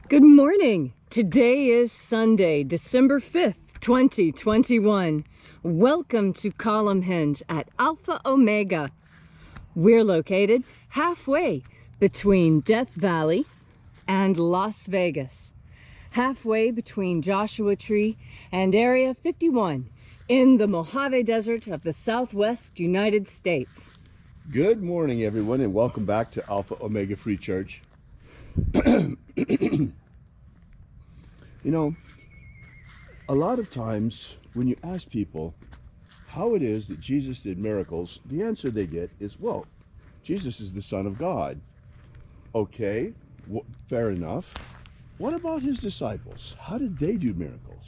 Good morning. Today is Sunday, December 5th, 2021. Welcome to Column Hinge at Alpha Omega. We're located halfway between Death Valley and Las Vegas, halfway between Joshua Tree and Area 51 in the Mojave Desert of the Southwest United States. Good morning, everyone, and welcome back to Alpha Omega Free Church. You know, a lot of times when you ask people how it is that Jesus did miracles, the answer they get is, well, Jesus is the Son of God. Okay, fair enough. What about his disciples? How did they do miracles?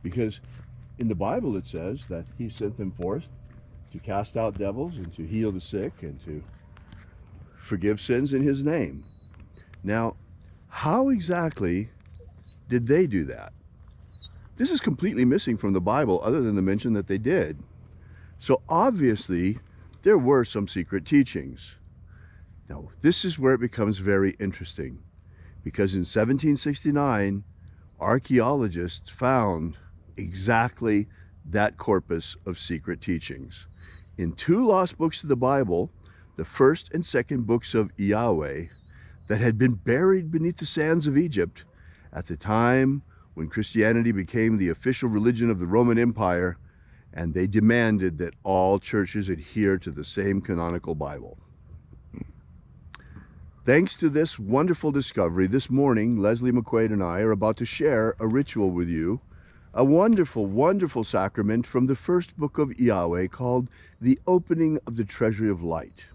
Because in the Bible it says that he sent them forth to cast out devils and to heal the sick and to forgive sins in his name. Now, how exactly did they do that? This is completely missing from the Bible, other than the mention that they did. So obviously, there were some secret teachings. Now, this is where it becomes very interesting, because in 1769, archaeologists found exactly that corpus of secret teachings. In two lost books of the Bible, the first and second books of IAOE, that had been buried beneath the sands of Egypt at the time when Christianity became the official religion of the Roman Empire, and they demanded that all churches adhere to the same canonical Bible. Thanks to this wonderful discovery, this morning, Leslie McQuade and I are about to share a ritual with you, a wonderful, wonderful sacrament from the first book of IAOE called the Opening of the Treasury of Light.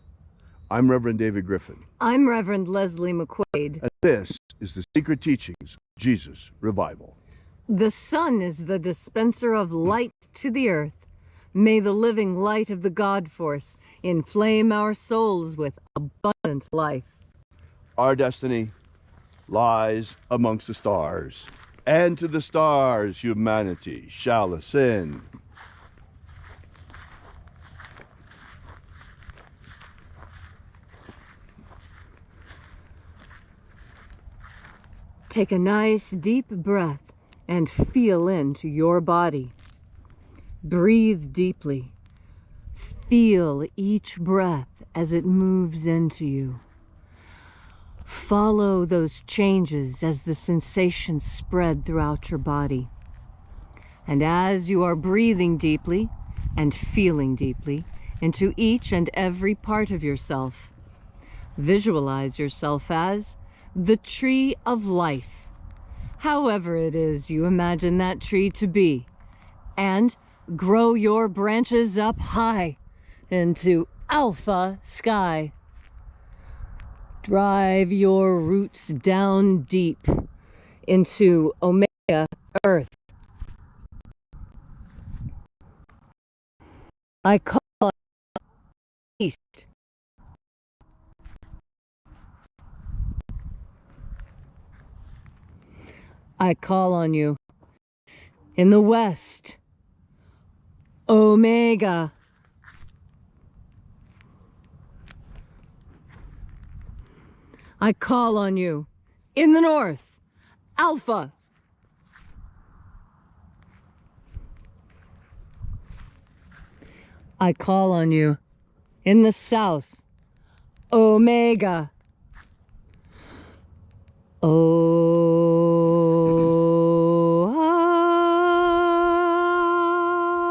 I'm Reverend David Griffin. I'm Reverend Leslie McQuade. And this is the secret teachings of Jesus Revival. The sun is the dispenser of light to the earth. May the living light of the God force inflame our souls with abundant life. Our destiny lies amongst the stars, and to the stars humanity shall ascend. Take a nice deep breath and feel into your body. Breathe deeply. Feel each breath as it moves into you. Follow those changes as the sensations spread throughout your body. And as you are breathing deeply and feeling deeply into each and every part of yourself, visualize yourself as the tree of life, however it is you imagine that tree to be, and grow your branches up high into alpha sky. Drive your roots down deep into omega earth. I call on east. I call on you in the west, Omega. I call on you in the north, Alpha. I call on you in the south, Omega.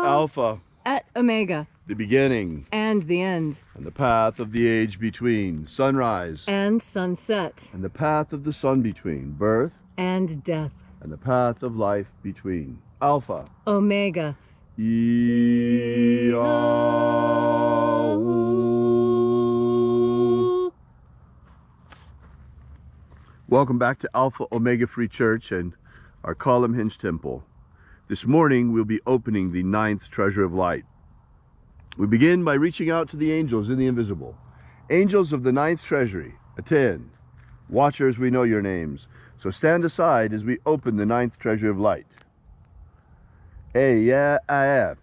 Alpha. At Omega. The beginning. And the end. And the path of the age between. Sunrise. And sunset. And the path of the sun between. Birth. And death. And the path of life between. Alpha. Omega. IAOE. Welcome back to Alpha Omega Free Church and our Column Hinge Temple. This morning we'll be opening the 9th Treasure of Light. We begin by reaching out to the angels in the invisible. Angels of the 9th Treasury, attend. Watchers, we know your names. So stand aside as we open the 9th Treasure of Light. IAOE.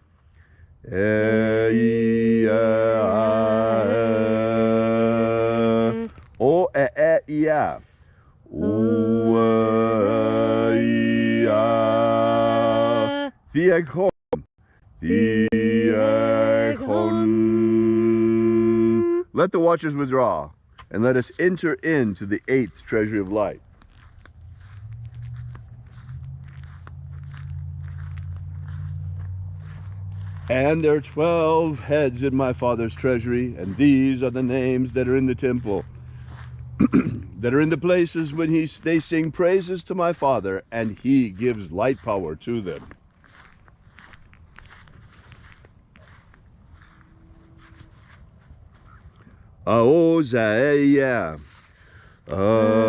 IAOE. Theagon. Theagon. Let the watchers withdraw, and let us enter into the 8th treasury of light. And there are 12 heads in my Father's treasury, and these are the names that are in the temple, that are in the places when they sing praises to my Father, and he gives light power to them. Aozaiah. Aozaiah.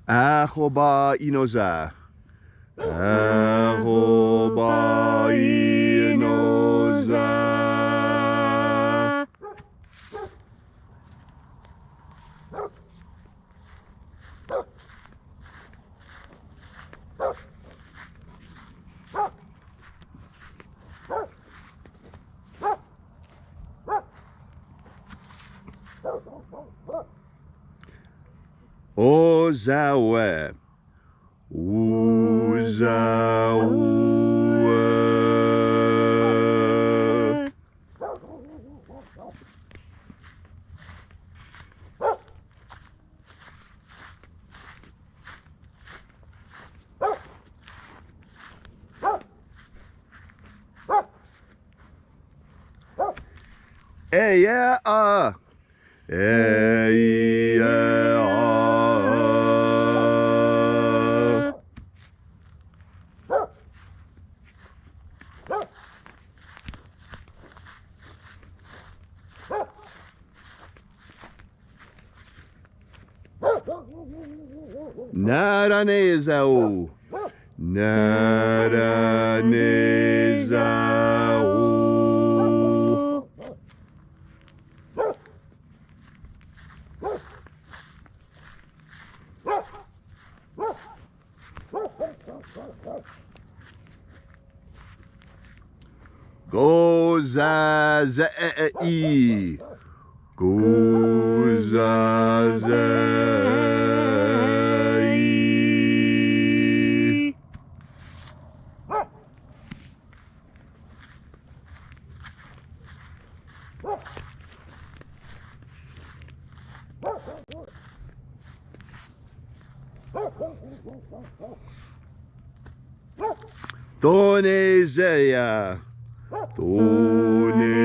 Ahoba inoza. Ahoba inoza. Ozawe. Uzawe. Yeah. Naranezau. Naranezau. Gozazai. Gozazai. Tonezeia. Tonezeia.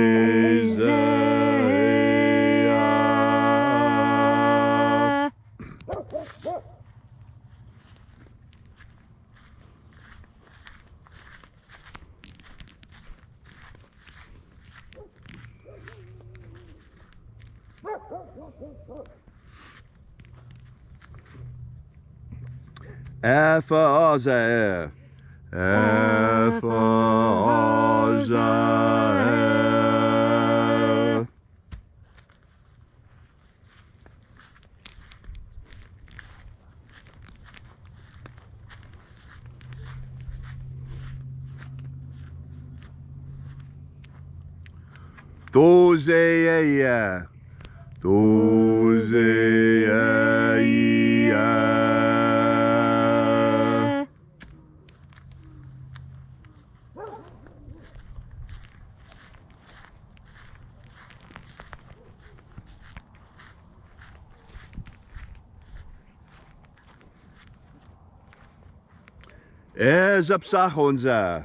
Aphazae. Aphazae. Tozeia. Tozeia. Ezapsachonza.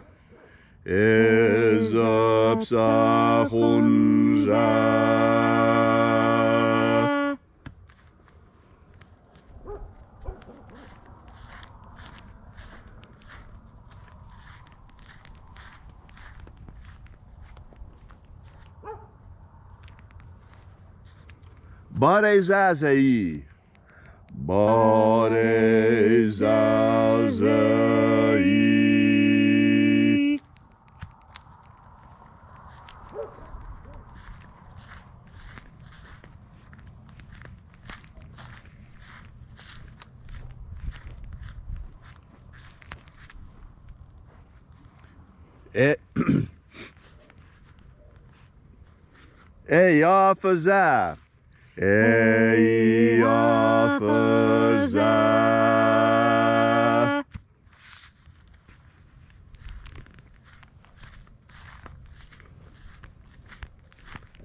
Ezapsachonza. Barezazai. Barezazai. Eyafaza. Eyafaza.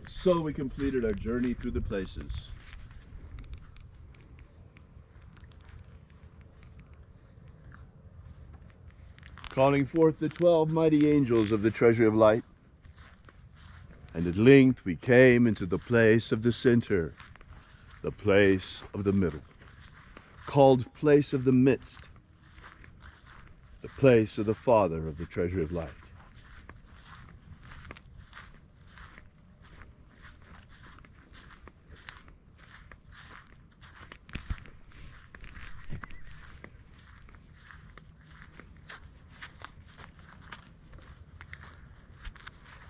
So we completed our journey through the places. Calling forth the 12 mighty angels of the treasury of light. And at length we came into the place of the center, the place of the middle, called place of the midst, the place of the Father of the treasury of light.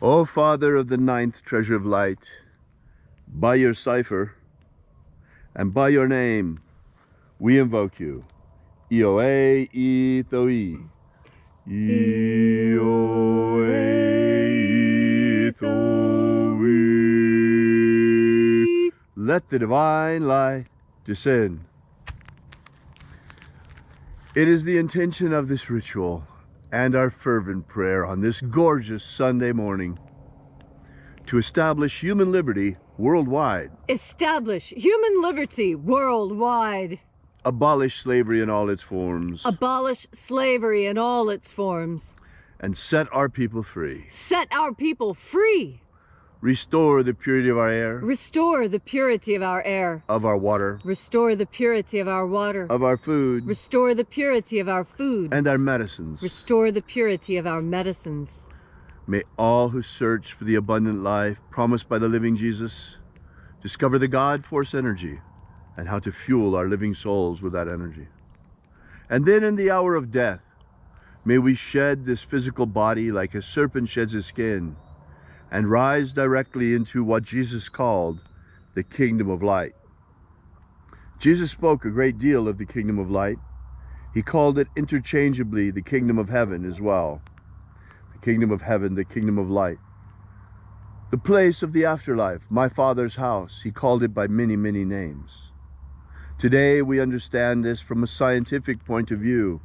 O Father of the ninth treasure of light, by your cipher and by your name, we invoke you. IAOE I. IAOE I. Let the divine light descend. It is the intention of this ritual and our fervent prayer on this gorgeous Sunday morning to establish human liberty worldwide. Establish human liberty worldwide. Abolish slavery in all its forms. Abolish slavery in all its forms. And set our people free. Set our people free. Restore the purity of our air. Restore the purity of our air. Of our water. Restore the purity of our water. Of our food. Restore the purity of our food. And our medicines. Restore the purity of our medicines. May all who search for the abundant life promised by the living Jesus discover the God force energy and how to fuel our living souls with that energy. And then in the hour of death, may we shed this physical body like a serpent sheds his skin and rise directly into what Jesus called the kingdom of light. Jesus spoke a great deal of the kingdom of light. He called it interchangeably the kingdom of heaven as well. The kingdom of heaven, the kingdom of light. The place of the afterlife, my Father's house, he called it by many, many names. Today we understand this from a scientific point of view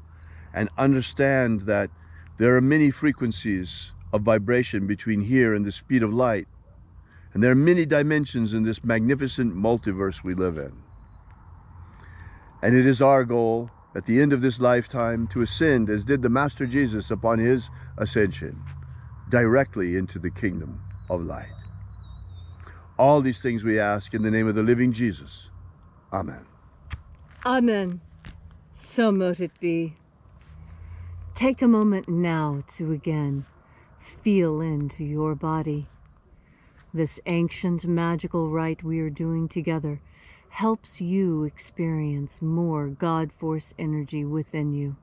and understand that there are many frequencies of vibration between here and the speed of light. And there are many dimensions in this magnificent multiverse we live in. And it is our goal at the end of this lifetime to ascend, as did the Master Jesus upon his ascension, directly into the kingdom of light. All these things we ask in the name of the living Jesus. Amen. Amen. So mote it be. Take a moment now to again feel into your body. This ancient magical rite we are doing together helps you experience more God force energy within you.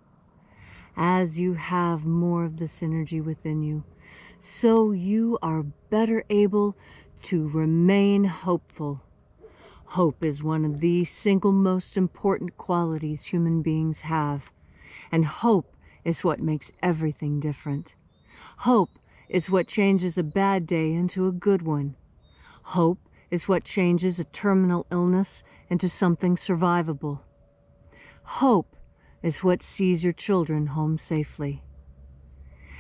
As you have more of this energy within you, so you are better able to remain hopeful. Hope is one of the single most important qualities human beings have, and hope is what makes everything different. Hope is what changes a bad day into a good one. Hope is what changes a terminal illness into something survivable. Hope is what sees your children home safely.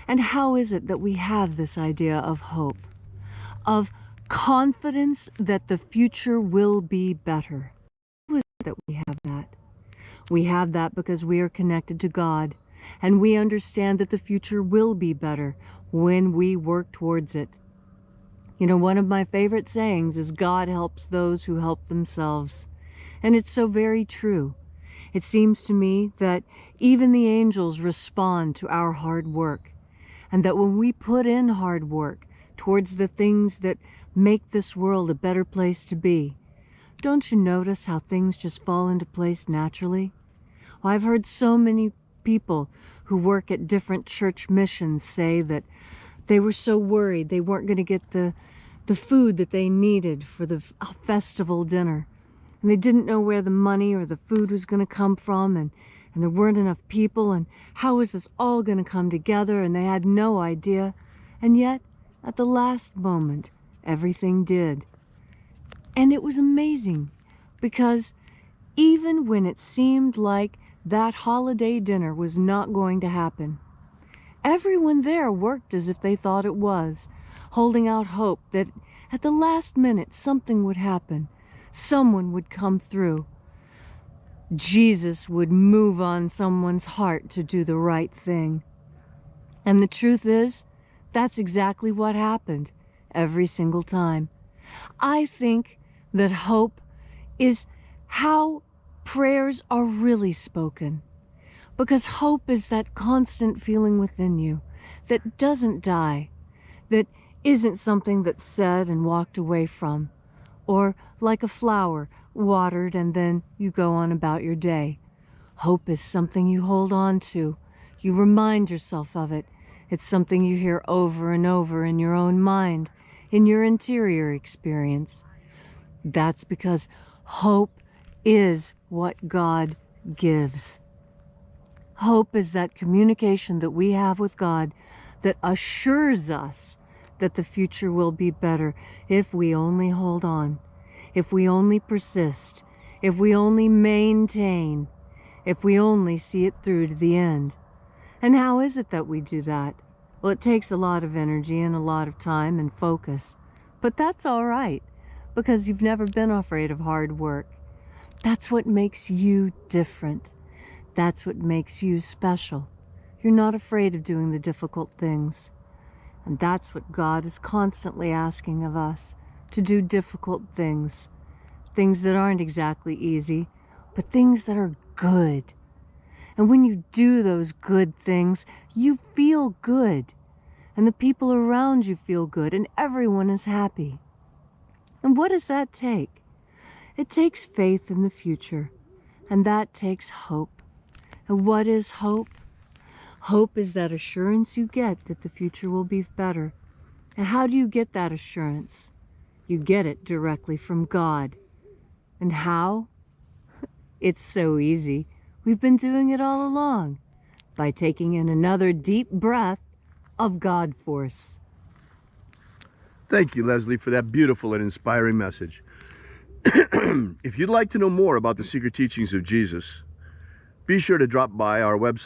And how is it that we have this idea of hope, of confidence that the future will be better? How is it that we have that? We have that because we are connected to God, and we understand that the future will be better when we work towards it. You know, one of my favorite sayings is, God helps those who help themselves. And it's so very true. It seems to me that even the angels respond to our hard work, and that when we put in hard work towards the things that make this world a better place to be, don't you notice how things just fall into place naturally? Well, I've heard so many people who work at different church missions say that they were so worried they weren't going to get the food that they needed for the festival dinner. And they didn't know where the money or the food was going to come from. And and there weren't enough people, and how was this all going to come together, and they had no idea. And yet, at the last moment, everything did. And it was amazing, because even when it seemed like that holiday dinner was not going to happen, everyone there worked as if they thought it was, holding out hope that at the last minute something would happen. Someone would come through. Jesus would move on someone's heart to do the right thing. And the truth is, that's exactly what happened every single time. I think that hope is how prayers are really spoken. Because hope is that constant feeling within you that doesn't die, that isn't something that's said and walked away from, or like a flower, watered and then you go on about your day. Hope is something you hold on to. You remind yourself of it. It's something you hear over and over in your own mind, in your interior experience. That's because hope is what God gives. Hope is that communication that we have with God that assures us that the future will be better if we only hold on, if we only persist, if we only maintain, if we only see it through to the end. And how is it that we do that? Well, it takes a lot of energy and a lot of time and focus. But that's all right, because you've never been afraid of hard work. That's what makes you different. That's what makes you special. You're not afraid of doing the difficult things. And that's what God is constantly asking of us, to do difficult things. Things that aren't exactly easy, but things that are good. And when you do those good things, you feel good. And the people around you feel good, and everyone is happy. And what does that take? It takes faith in the future, and that takes hope. And what is hope? Hope is that assurance you get that the future will be better. And how do you get that assurance? You get it directly from God. And how? It's so easy. We've been doing it all along, by taking in another deep breath of God force. Thank you, Leslie, for that beautiful and inspiring message. If you'd like to know more about the secret teachings of Jesus, be sure to drop by our website.